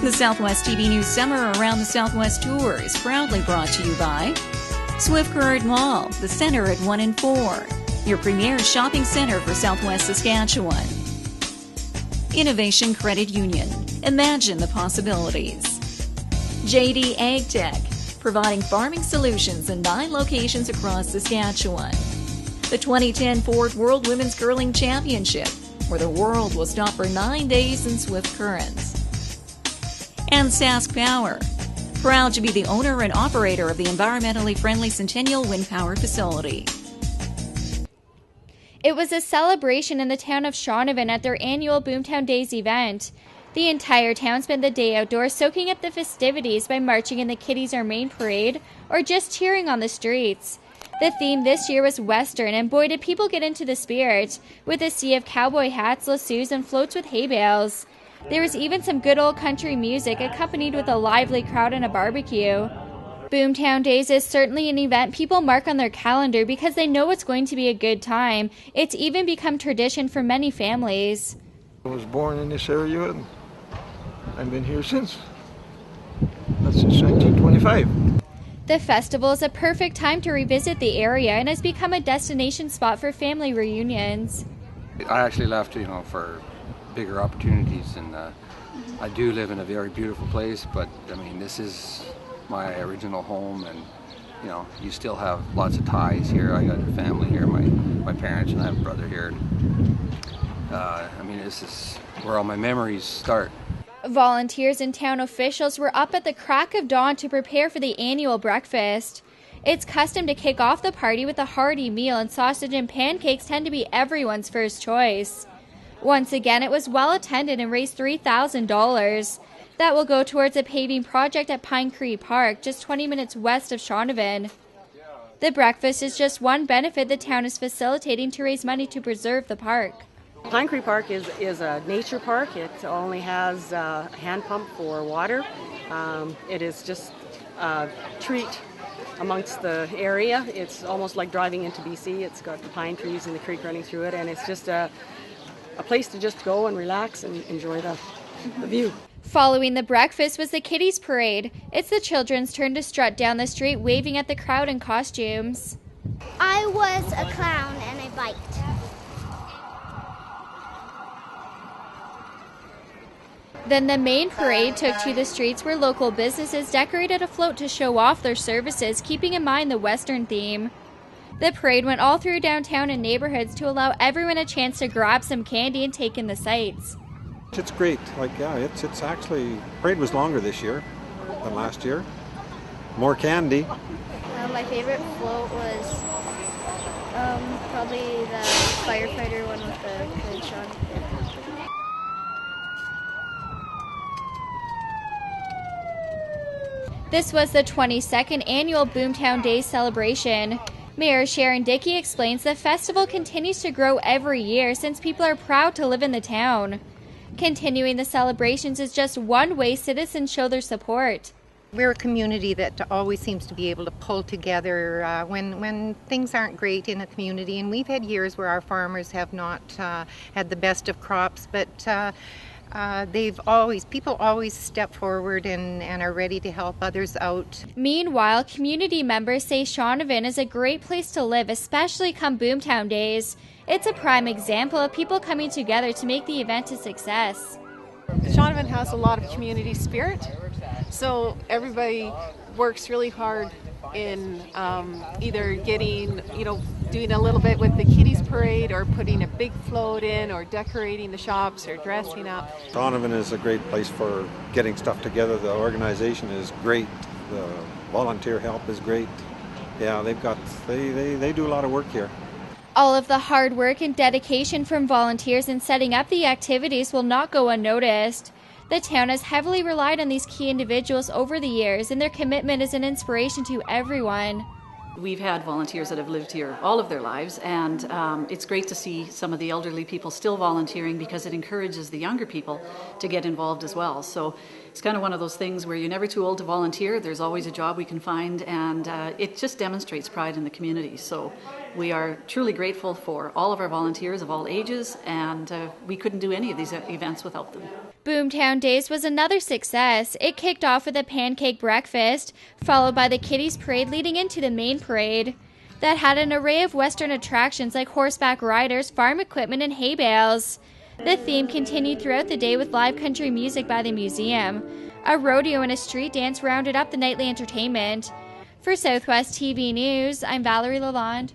The Southwest TV News Summer Around the Southwest Tour is proudly brought to you by Swift Current Mall, the center at 1 and 4, your premier shopping center for Southwest Saskatchewan. Innovation Credit Union, imagine the possibilities. JD Ag Tech, providing farming solutions in 9 locations across Saskatchewan. The 2010 Ford World Women's Curling Championship, where the world will stop for 9 days in swift currents. And Sask Power, proud to be the owner and operator of the environmentally friendly Centennial Wind Power Facility. It was a celebration in the town of Shaunavon at their annual Boomtown Days event. The entire town spent the day outdoors soaking up the festivities by marching in the Kiddies Are Main parade or just cheering on the streets. The theme this year was Western, and boy did people get into the spirit, with a sea of cowboy hats, lassos, and floats with hay bales. There was even some good old country music accompanied with a lively crowd and a barbecue. Boomtown Days is certainly an event people mark on their calendar because they know it's going to be a good time. It's even become tradition for many families. I was born in this area and I've been here since 1925. The festival is a perfect time to revisit the area and has become a destination spot for family reunions. I actually left, for bigger opportunities, and I do live in a very beautiful place, but I mean, this is my original home, and you still have lots of ties here. I got a family here, my parents, and I have a brother here. This is where all my memories start. Volunteers and town officials were up at the crack of dawn to prepare for the annual breakfast. It's custom to kick off the party with a hearty meal, and sausage and pancakes tend to be everyone's first choice. Once again, it was well attended and raised $3,000. That will go towards a paving project at Pine Creek Park, just 20 minutes west of Shaunavon. The breakfast is just one benefit the town is facilitating to raise money to preserve the park. Pine Creek Park is a nature park. It only has a hand pump for water. It is just a treat amongst the area. It's almost like driving into BC. It's got the pine trees and the creek running through it, and it's just a place to just go and relax and enjoy the view. Following the breakfast was the Kiddies Parade. It's the children's turn to strut down the street, waving at the crowd in costumes. I was a clown and I biked. Then the main parade took to the streets where local businesses decorated a float to show off their services, keeping in mind the Western theme. The parade went all through downtown and neighborhoods to allow everyone a chance to grab some candy and take in the sights. It's great. It's actually, parade was longer this year than last year. More candy. My favorite float was probably the firefighter one with the good shot. This was the 22nd annual Boomtown Days celebration. Mayor Sharon Dickey explains the festival continues to grow every year since people are proud to live in the town. Continuing the celebrations is just one way citizens show their support. We're a community that always seems to be able to pull together when things aren't great in a community, and we've had years where our farmers have not had the best of crops, but people always step forward and are ready to help others out. Meanwhile, community members say Shaunavon is a great place to live, especially come Boomtown Days. It's a prime example of people coming together to make the event a success. Shaunavon has a lot of community spirit, so everybody works really hard in either doing a little bit with the Kiddies Parade, or putting a big float in, or decorating the shops, or dressing up. Shaunavon is a great place for getting stuff together. The organization is great. The volunteer help is great. Yeah, they do a lot of work here. All of the hard work and dedication from volunteers in setting up the activities will not go unnoticed. The town has heavily relied on these key individuals over the years, and their commitment is an inspiration to everyone. We've had volunteers that have lived here all of their lives, and it's great to see some of the elderly people still volunteering, because it encourages the younger people to get involved as well. So it's kind of one of those things where you're never too old to volunteer. There's always a job we can find, and it just demonstrates pride in the community. So we are truly grateful for all of our volunteers of all ages, and we couldn't do any of these events without them. Boomtown Days was another success. It kicked off with a pancake breakfast, followed by the Kiddies Parade leading into the main parade that had an array of Western attractions like horseback riders, farm equipment, and hay bales. The theme continued throughout the day with live country music by the museum. A rodeo and a street dance rounded up the nightly entertainment. For Southwest TV News, I'm Valerie Lalonde.